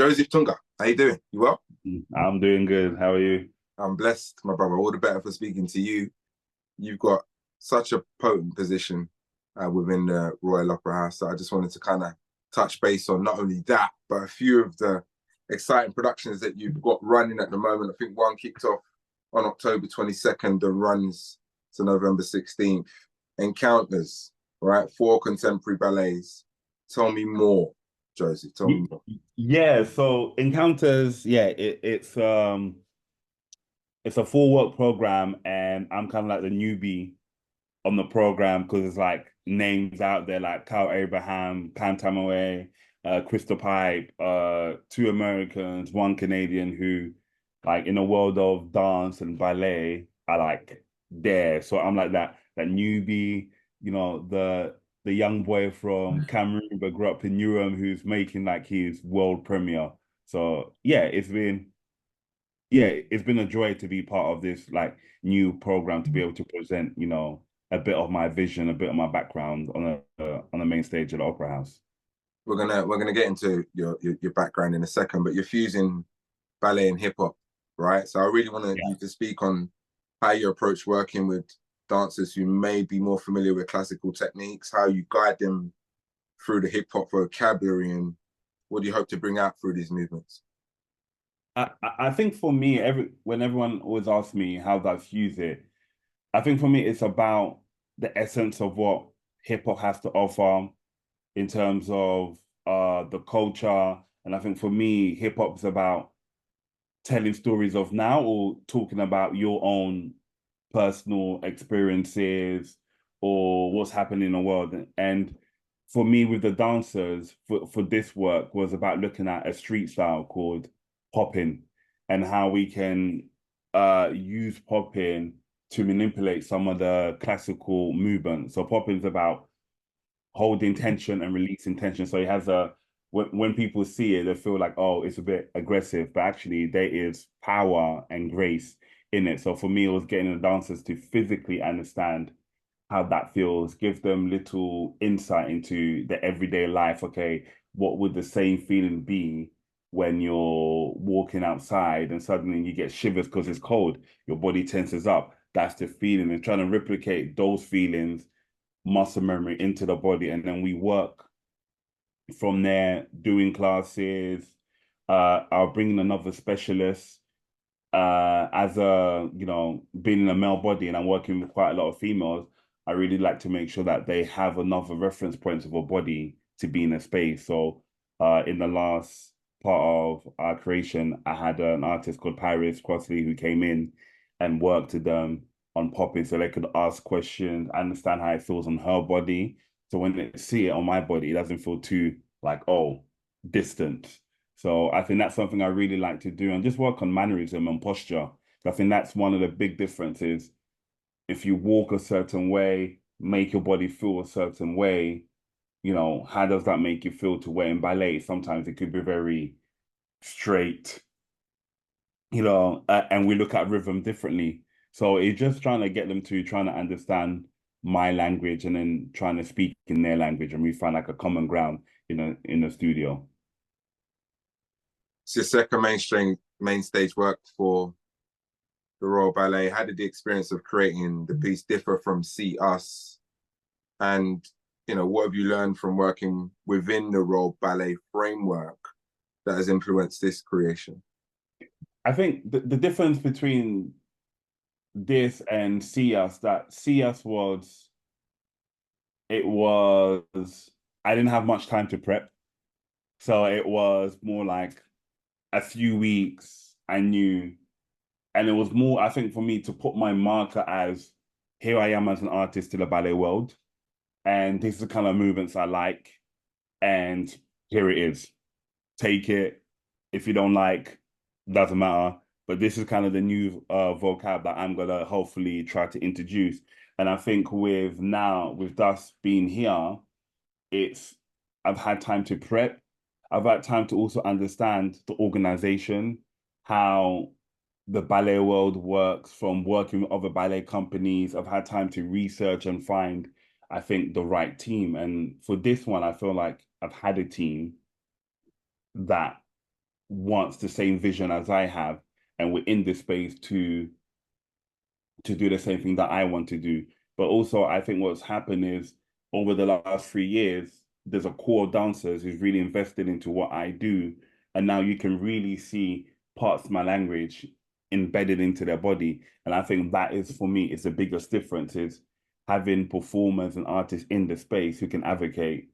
Joeph Toonga, how you doing? You well? I'm doing good. How are you? I'm blessed, my brother. All the better for speaking to you. You've got such a potent position within the Royal Opera House that I just wanted to kind of touch base on not only that, but a few of the exciting productions that you've got running at the moment. I think one kicked off on October 22nd and runs to November 16th. Encounters, right? Four contemporary ballets. Tell me more, Josie. Tell me Y- more. Yeah, so Encounters, yeah, it's a full work program, and I'm kind of like the newbie on the program because it's like names out there like Kyle Abraham, Pam Tamaway, Crystal Pipe, two Americans, one Canadian who like in the world of dance and ballet are like there. So I'm like that newbie, the young boy from Cameroon but grew up in Newham who's making like his world premiere. So it's been a joy to be part of this like new program to be able to present, a bit of my vision, a bit of my background on the main stage at the Opera House. We're gonna get into your background in a second, but you're fusing ballet and hip hop, right? So I really want Yeah. you to speak on how you approach working with dancers who may be more familiar with classical techniques, how you guide them through the hip hop vocabulary, and what do you hope to bring out through these movements? I think for me, when everyone always asks me how do I fuse it, I think for me it's about the essence of what hip hop has to offer in terms of the culture. And I think for me, hip hop is about telling stories of now or talking about your own personal experiences or what's happening in the world. And for me, with the dancers, for this work was about looking at a street style called popping and how we can use popping to manipulate some of the classical movements. So popping is about holding tension and releasing tension. So it has when people see it, they feel like, oh, it's a bit aggressive, but actually there is power and grace in it. So for me, it was getting the dancers to physically understand how that feels, give them little insight into the everyday life. Okay, what would the same feeling be when you're walking outside and suddenly you get shivers because it's cold, your body tenses up. That's the feeling, and trying to replicate those feelings muscle memory into the body. And then we work from there, doing classes. I'll bring in another specialist. As being in a male body and I'm working with quite a lot of females, I really like to make sure that they have another reference point of a body to be in a space. So, in the last part of our creation, I had an artist called Paris Crossley who came in and worked with them on popping so they could ask questions, understand how it feels on her body. So when they see it on my body, it doesn't feel too like, oh, distant. So I think that's something I really like to do and just work on mannerism and posture. I think that's one of the big differences. If you walk a certain way, make your body feel a certain way, how does that make you feel to wear in ballet? Sometimes it could be very straight, and we look at rhythm differently. So it's just trying to get them to trying to understand my language and then trying to speak in their language and we find like a common ground in the studio. It's your second main stage work for the Royal Ballet. How did the experience of creating the piece differ from See Us? And what have you learned from working within the Royal Ballet framework that has influenced this creation? I think the difference between this and See Us, that See Us was I didn't have much time to prep. So it was more like a few weeks I knew, and it was more, I think, for me to put my marker as here I am as an artist to the ballet world, and this is the kind of movements I like, and here it is. Take it. If you don't like, doesn't matter. But this is kind of the new vocab that I'm gonna hopefully try to introduce. And I think with us being here, it's I've had time to prep. I've had time to also understand the organization, how the ballet world works from working with other ballet companies. I've had time to research and find, I think, the right team. And for this one, I feel like I've had a team that wants the same vision as I have, and we're in this space to do the same thing that I want to do. But also, I think what's happened is over the last 3 years, there's a core of dancers who's really invested into what I do. And now you can really see parts of my language embedded into their body. And I think that is, for me, it's the biggest difference is having performers and artists in the space who can advocate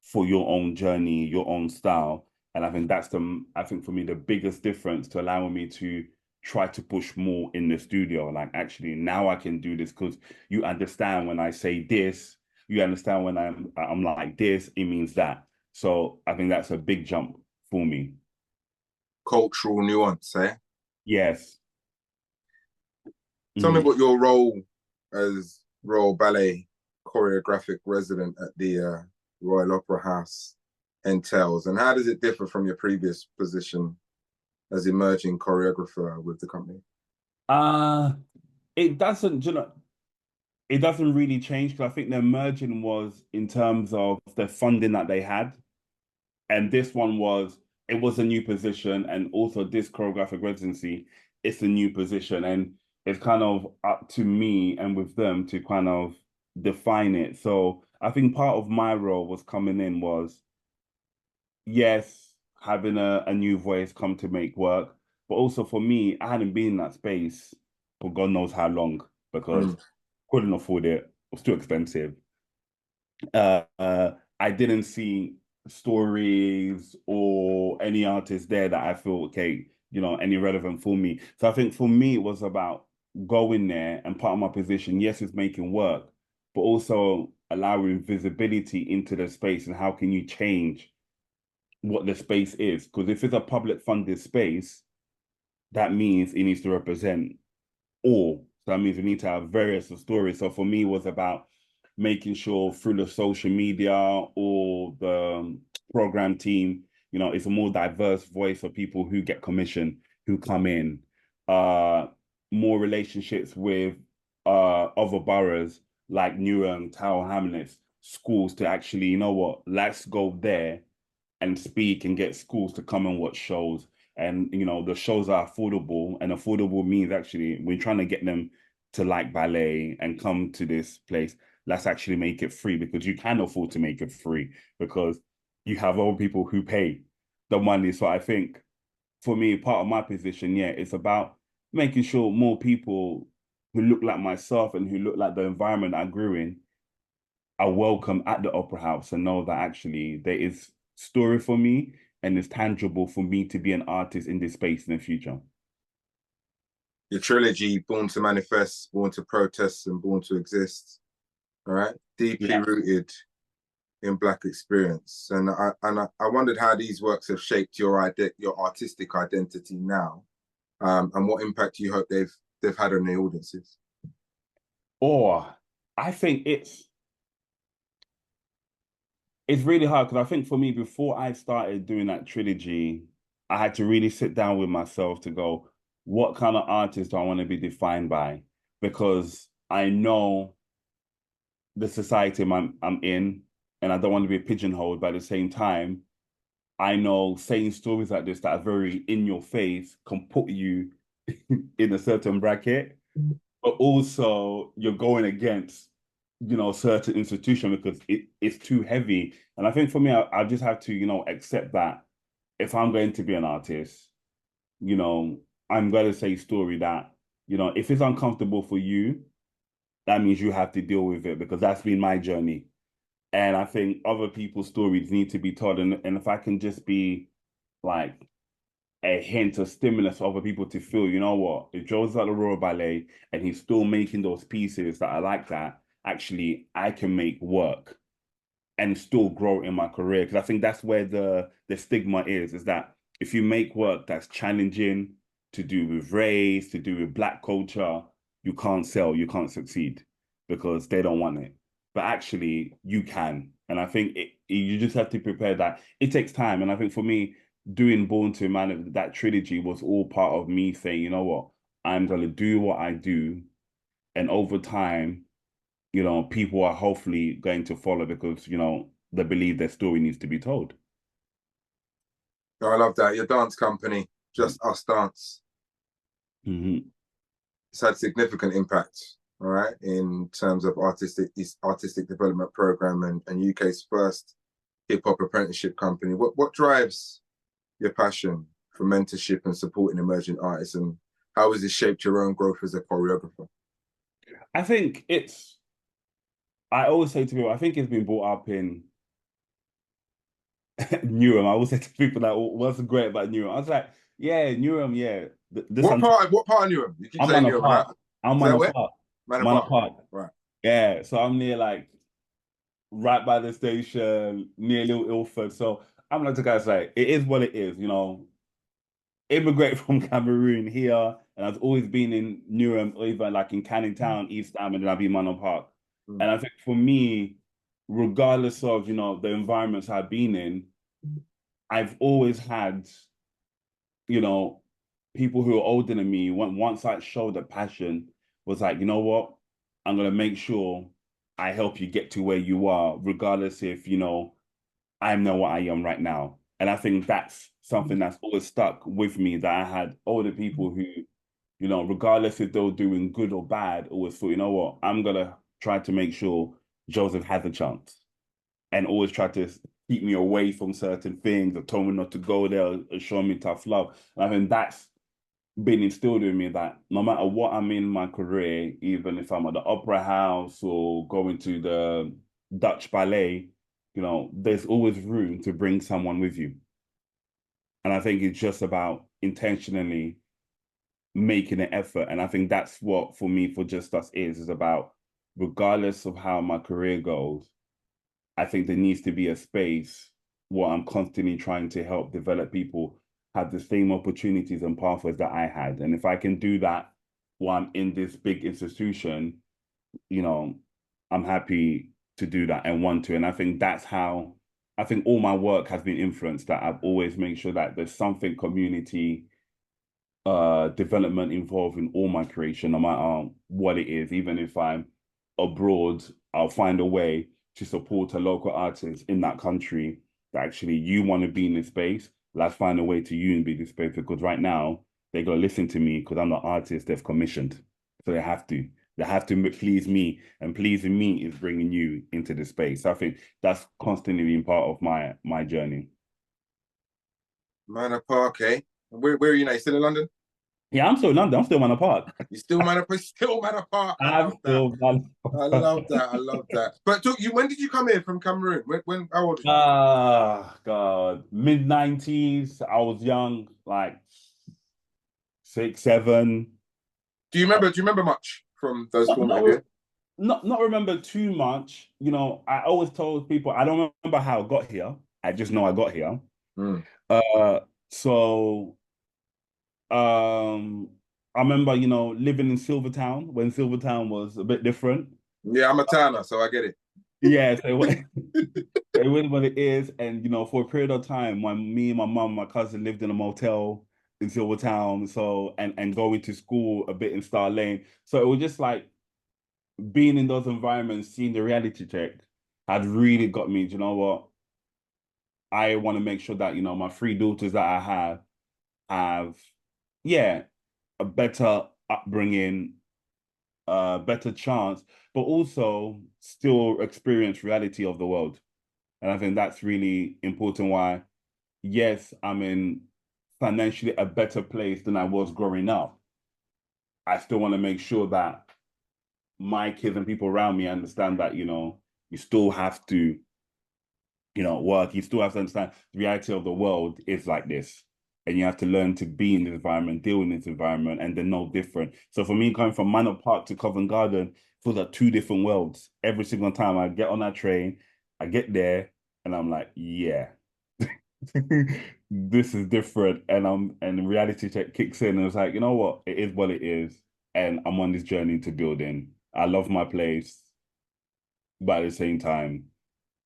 for your own journey, your own style. And I think that's I think for me, the biggest difference to allowing me to try to push more in the studio. Like, actually, now I can do this because you understand when I say this, you understand when I'm like this, it means that. So I think that's a big jump for me. Cultural nuance, eh? Yes. Tell me Mhm. about your role as Royal Ballet Choreographic Resident at the Royal Opera House entails, and how does it differ from your previous position as emerging choreographer with the company? Uh it doesn't, it doesn't really change because I think the merging was in terms of the funding that they had. And this one was, it was a new position. And also this choreographic residency, it's a new position. And it's kind of up to me and with them to kind of define it. So I think part of my role was coming in was, yes, having a new voice come to make work. But also for me, I hadn't been in that space for God knows how long because Mm. couldn't afford it. It was too expensive. uh, uh, I didn't see stories or any artists there that I feel, okay, any relevant for me. So I think for me, it was about going there and part of my position, yes, it's making work, but also allowing visibility into the space and how can you change what the space is? Because if it's a public funded space, that means it needs to represent all. So that means we need to have various stories. So for me, it was about making sure through the social media or the program team, it's a more diverse voice of people who get commission, who come in, uh, more relationships with other boroughs like Newham, Tower Hamlets, schools to actually, let's go there and speak and get schools to come and watch shows. And the shows are affordable, and affordable means actually we're trying to get them to like ballet and come to this place. Let's actually make it free because you can afford to make it free because you have other people who pay the money. So I think for me, part of my position, yeah, it's about making sure more people who look like myself and who look like the environment I grew in are welcome at the Opera House and know that actually there is story for me and it's tangible for me to be an artist in this space in the future. Your trilogy, Born to Manifest, Born to Protest, and Born to Exist, all right? Deeply Yeah. rooted in Black experience. And I wondered how these works have shaped your artistic identity now, and what impact you hope they've had on the audiences. Or I think it's really hard because I think for me, before I started doing that trilogy, I had to really sit down with myself to go, what kind of artist do I want to be defined by? Because I know the society I'm in, and I don't want to be pigeonholed, but at the same time, I know saying stories like this that are very in your face can put you in a certain bracket, but also you're going against, certain institution because it's too heavy. And I think for me, I just have to, accept that if I'm going to be an artist, you know, I'm going to say story that, if it's uncomfortable for you, that means you have to deal with it because that's been my journey. And I think other people's stories need to be told. And if I can just be like a hint of stimulus for other people to feel, you know what, if Joe's at the Royal Ballet and he's still making those pieces that I like that, actually I can make work and still grow in my career. Because I think that's where the stigma is that if you make work that's challenging to do with race, to do with Black culture, you can't sell, you can't succeed because they don't want it. But actually, you can. And I think you just have to prepare that. It takes time. And I think for me, doing Born to Man, that trilogy was all part of me saying, you know what, I'm going to do what I do. And over time, people are hopefully going to follow because, they believe their story needs to be told. I love that. Your dance company, Just Us Dance, Mm-hmm. it's had significant impact, all right, in terms of artistic development program and UK's first hip hop apprenticeship company. What drives your passion for mentorship and supporting emerging artists, and how has it shaped your own growth as a choreographer? I think I always say to people, I think it's been brought up in Newham. I always say to people that what's great about Newham? I was like, yeah, Newham, yeah. This What part of Newham? You keep I'm saying Manor Newham, right? Park. I'm Is that Manor where? Park. Manor Manor Park. Park. Right. Yeah. So I'm near like right by the station, near Little Ilford. So I'm like the guy's like, it is what it is, you know. Immigrate from Cameroon here, and I've always been in Newham, or even like in Canning Town, East Ham, and then I've been Manor Park. Mm. And I think for me, regardless of, you know, the environments I've been in, I've always had, you know, people who are older than me, once I showed the passion, was like, you know what? I'm gonna make sure I help you get to where you are, regardless if, you know, I know what I am right now. And I think that's something that's always stuck with me, that I had older people who, you know, regardless if they were doing good or bad, always thought, you know what, I'm gonna try to make sure Joseph has a chance, and always try to keep me away from certain things, or told me not to go there, or show me tough love. And I think that's been instilled in me, that no matter what I'm in my career, even if I'm at the opera house or going to the Dutch ballet, you know, there's always room to bring someone with you. And I think it's just about intentionally making an effort. And I think that's what, for me, for Just Us is about, regardless of how my career goes, I think there needs to be a space where I'm constantly trying to help develop people have the same opportunities and pathways that I had. And if I can do that while I'm in this big institution, you know, I'm happy to do that and want to. And I think that's how I think all my work has been influenced, that I've always made sure that there's something community development involved in all my creation, no matter what it is. Even if I'm abroad, I'll find a way to support a local artist in that country that actually you want to be in this space. Let's find a way to you and be this space, because right now they gotta listen to me because I'm the artist they've commissioned. So they have to. They have to please me, and pleasing me is bringing you into the space. So I think that's constantly been part of my journey. Manor Park, eh? Where are you now? You still in London? Yeah, I'm still in London. I'm still in a park. You still Manor Park? Still Manor Park. I I'm love that. still man. I love that. I love that. But when did you come here from Cameroon? How old are you? Ah, God, mid-90s. I was young, like 6, 7. Do you remember much from those Not, formative not, years? not remember too much. You know, I always told people I don't remember how I got here. I just know I got here. Mm. Uh, so um, I remember, you know, living in Silvertown when Silvertown was a bit different. Yeah, I'm a Tanner, so I get it. Yeah, so it is what it is. And, you know, for a period of time, when me and my mum, my cousin lived in a motel in Silvertown, so and going to school a bit in Star Lane. So it was just like being in those environments, seeing the reality check had really got me. Do you know what? I want to make sure that, you know, my 3 daughters that I have, yeah, a better upbringing, a better chance, but also still experience reality of the world. And I think that's really important. Why, yes, I'm in financially a better place than I was growing up. I still want to make sure that my kids and people around me understand that, you know, you still have to, you know, work. You still have to understand the reality of the world is like this. And you have to learn to be in this environment, deal in this environment, and they're no different. So for me, going from Manor Park to Covent Garden feels like 2 different worlds. Every single time I get on that train, I get there, and I'm like, yeah, this is different. And the reality check kicks in, and it's like, you know what? It is what it is. And I'm on this journey to building. I love my place, but at the same time,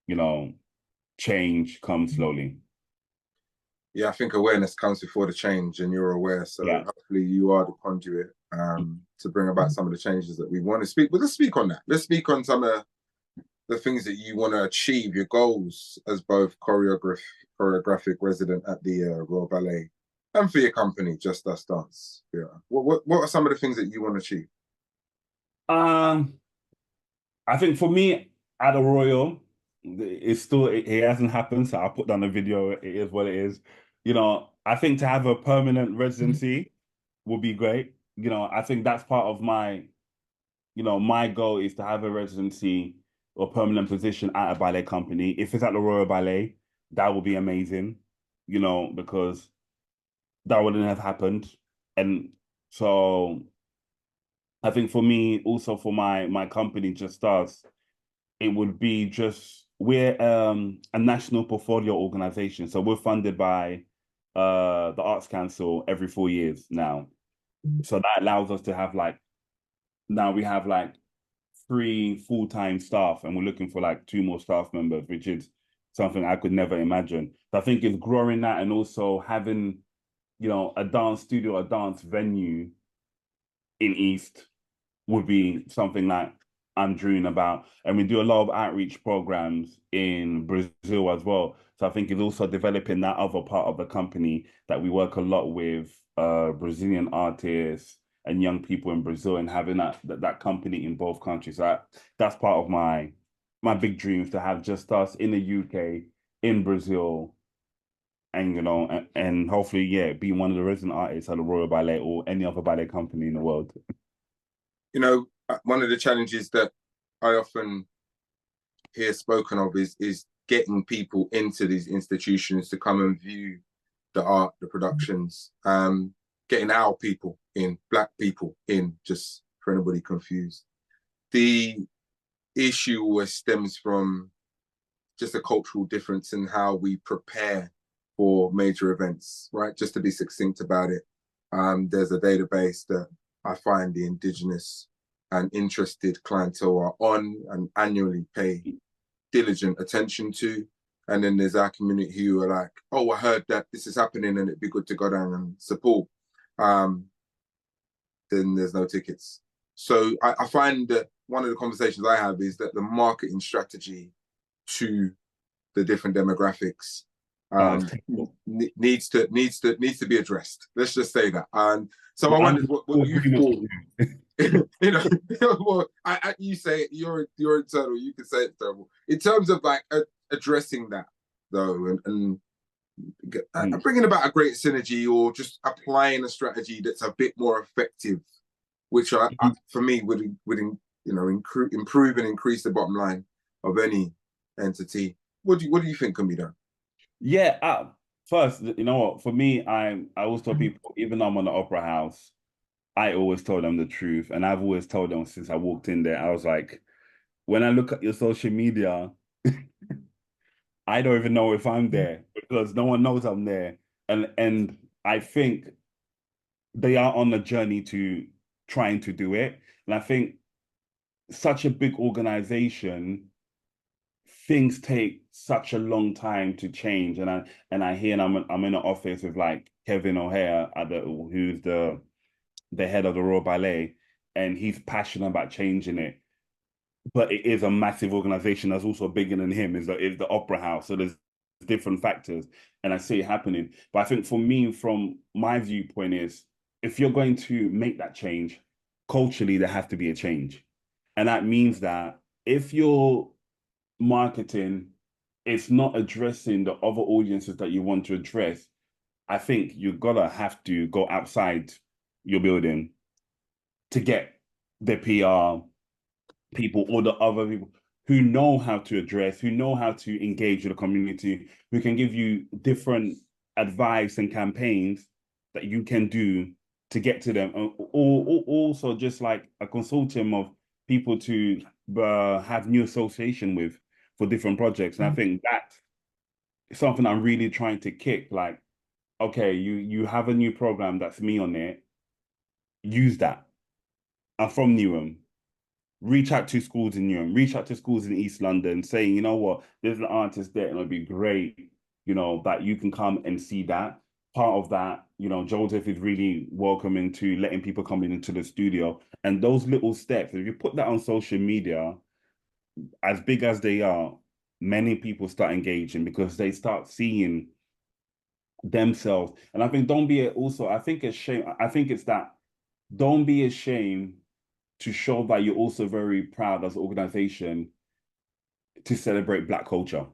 you know, change comes slowly. Yeah, I think awareness comes before the change, and you're aware. So Yeah. hopefully, you are the conduit to bring about some of the changes that we want to speak. But let's speak on that. Let's speak on some of the things that you want to achieve, your goals as both choreographic resident at the Royal Ballet, and for your company, Just Us Dance? Yeah. What are some of the things that you want to achieve? Um, I think for me at the Royal, it's still it hasn't happened, so I'll put down the video. It is what it is. I think to have a permanent residency would be great. I think that's part of my goal is to have a residency or permanent position at a ballet company. If it's at the Royal Ballet, that would be amazing, because that wouldn't have happened. And so I think for me, also for my company, Just Us, it would be just we're a national portfolio organization. So we're funded by the Arts Council every 4 years now. So that allows us to have now we have 3 full-time staff, and we're looking for two more staff members, which is something I could never imagine. So I think it's growing that, and also having, a dance studio, a dance venue in East would be something that I'm dreaming about. And we do a lot of outreach programs in Brazil as well. So I think it's also developing that other part of the company that we work a lot with Brazilian artists and young people in Brazil, and having that company in both countries. So that's part of my big dreams, to have Just Us in the UK, in Brazil, and and hopefully, yeah, be one of the resident artists at the Royal Ballet or any other ballet company in the world. One of the challenges that I often hear spoken of is getting people into these institutions to come and view the art, the productions, getting our people in, Black people in, just for anybody confused. The issue always stems from just a cultural difference in how we prepare for major events, right? Just to be succinct about it, there's a database that I find the indigenous and interested clientele are on and annually pay diligent attention to. And then there's our community who are like, oh, I heard that this is happening and it'd be good to go down and support. Then there's no tickets. So I find that one of the conversations I have is that the marketing strategy to the different demographics needs to be addressed. Let's just say that. And so I wondered what you thought. Well, you say it, you're internal. You can say it's terrible in terms of addressing that though, and bringing about a great synergy, or just applying a strategy that's a bit more effective, which for me would improve and increase the bottom line of any entity. What do you think can be done? Yeah, first, you know what? For me, I always tell people, even though I'm on the Opera House, I always told them the truth, and I've always told them since I walked in there. I was like, when I look at your social media, I don't even know if I'm there, because no one knows I'm there, and I think they are on a journey to trying to do it, and I think such a big organization, things take such a long time to change. And I hear, and I'm in an office with Kevin O'Hare who's the head of the Royal Ballet, and he's passionate about changing it. But it is a massive organization that's also bigger than him, is the Opera House. So there's different factors, and I see it happening. But I think for me, from my viewpoint, is if you're going to make that change, culturally, there has to be a change. And that means that if you're marketing, it's not addressing the other audiences that you want to address, I think you're gonna have to go outside your building to get the PR people or the other people who know how to address, who know how to engage with the community, who can give you different advice and campaigns that you can do to get to them, or also just like a consortium of people to have new association with for different projects. And I think that's something I'm really trying to kick. Like, okay, you have a new program that's me on it, use that. I'm from Newham. Reach out to schools in Newham, reach out to schools in East London, saying, you know what, there's an artist there, and it'd be great, that you can come and see that. Part of that, Joeph is really welcoming to letting people come into the studio. And those little steps, if you put that on social media, as big as they are, many people start engaging because they start seeing themselves. And I think don't be also, I think it's shame. I think it's that don't be ashamed to show that you're also very proud as an organization to celebrate Black culture.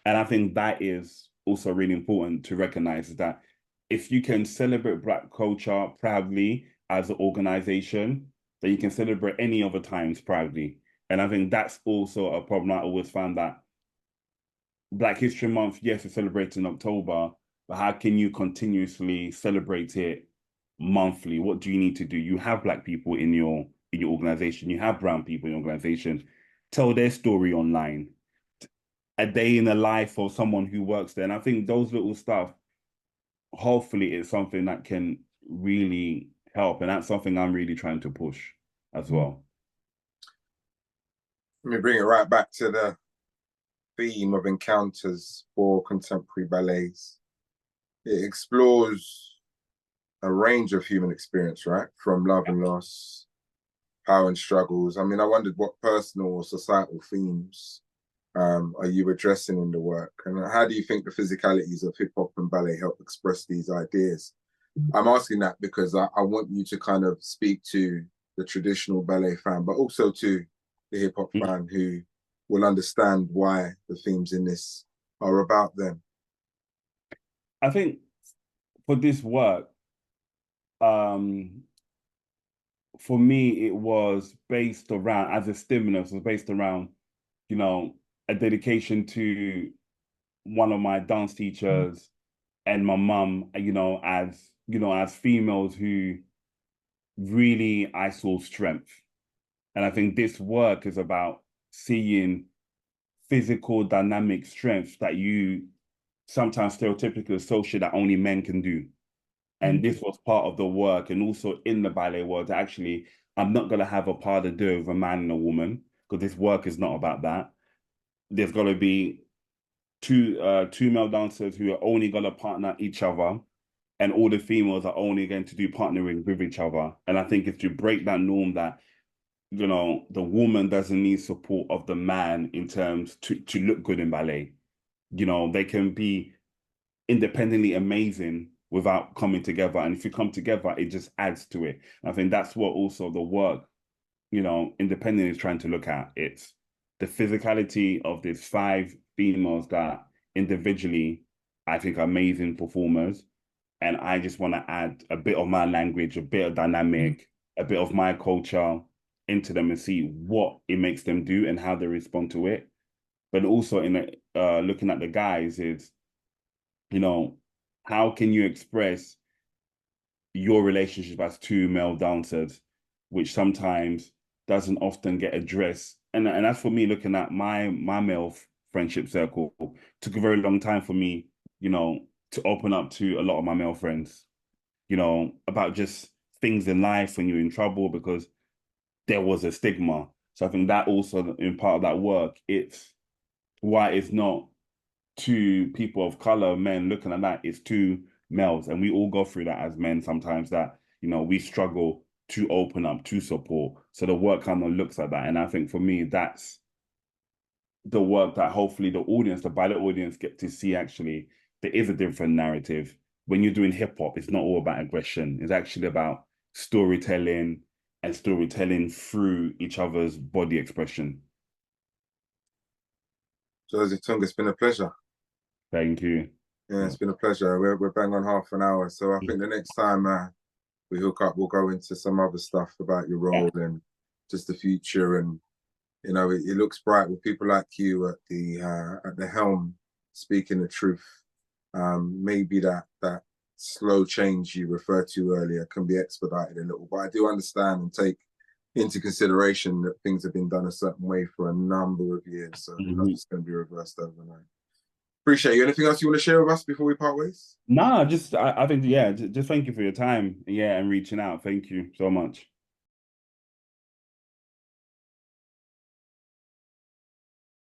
And I think that is also really important to recognize that if you can celebrate Black culture proudly as an organization, then you can celebrate any other times proudly. And I think that's also a problem. I always found that Black History Month, yes, it's celebrated in October, but how can you continuously celebrate it monthly? What do you need to do? You have Black people in your organization, you have brown people in your organization. Tell their story online. A day in the life of someone who works there. And I think those little stuff, hopefully, it's something that can really help. And that's something I'm really trying to push as well. Let me bring it right back to the theme of encounters for contemporary ballets. It explores a range of human experience, right? From love and loss, power and struggles. I mean, I wondered what personal or societal themes are you addressing in the work? And how do you think the physicalities of hip hop and ballet help express these ideas? I'm asking that because I want you to kind of speak to the traditional ballet fan, but also to the hip hop fan who will understand why the themes in this are about them. I think for this work, for me, it was based around, as a stimulus, was based around, a dedication to one of my dance teachers and my mum, as females who really I saw strength. And I think this work is about seeing physical dynamic strength that you sometimes stereotypically associate that only men can do. And this was part of the work. And also in the ballet world, actually, I'm not going to have a part to do with a man and a woman, because this work is not about that. There's got to be two male dancers who are only going to partner each other, and all the females are only going to do partnering with each other. And I think it's to break that norm that, the woman doesn't need support of the man in terms to look good in ballet. They can be independently amazing without coming together. And if you come together, it just adds to it. And I think that's what also the work, independently is trying to look at. It's the physicality of these 5 females that individually I think are amazing performers. And I just want to add a bit of my language, a bit of dynamic, a bit of my culture into them and see what it makes them do and how they respond to it. But also in looking at the guys is, how can you express your relationship as 2 male dancers, which sometimes doesn't often get addressed. And that's for me, looking at my male friendship circle, took a very long time for me, to open up to a lot of my male friends, about just things in life when you're in trouble, because there was a stigma. So I think that also in part of that work, it's why it's not 2 people of color, men looking at that, it's 2 males. And we all go through that as men sometimes, that, we struggle to open up, to support. So the work kind of looks at that. And I think for me, that's the work that hopefully the audience, the ballet audience, get to see. Actually, there is a different narrative. When you're doing hip hop, it's not all about aggression. It's actually about storytelling, and storytelling through each other's body expression. Joeph Toonga, it's been a pleasure. Thank you. Yeah, it's been a pleasure. We're bang on half an hour. So I think the next time we hook up, we'll go into some other stuff about your role and just the future. And, it looks bright with people like you at the helm, speaking the truth. Maybe that slow change you referred to earlier can be expedited a little, but I do understand and take into consideration that things have been done a certain way for a number of years. So they're not just going to be reversed overnight. Appreciate you. Anything else you want to share with us before we part ways? No, I think, just thank you for your time. Yeah, and reaching out. Thank you so much.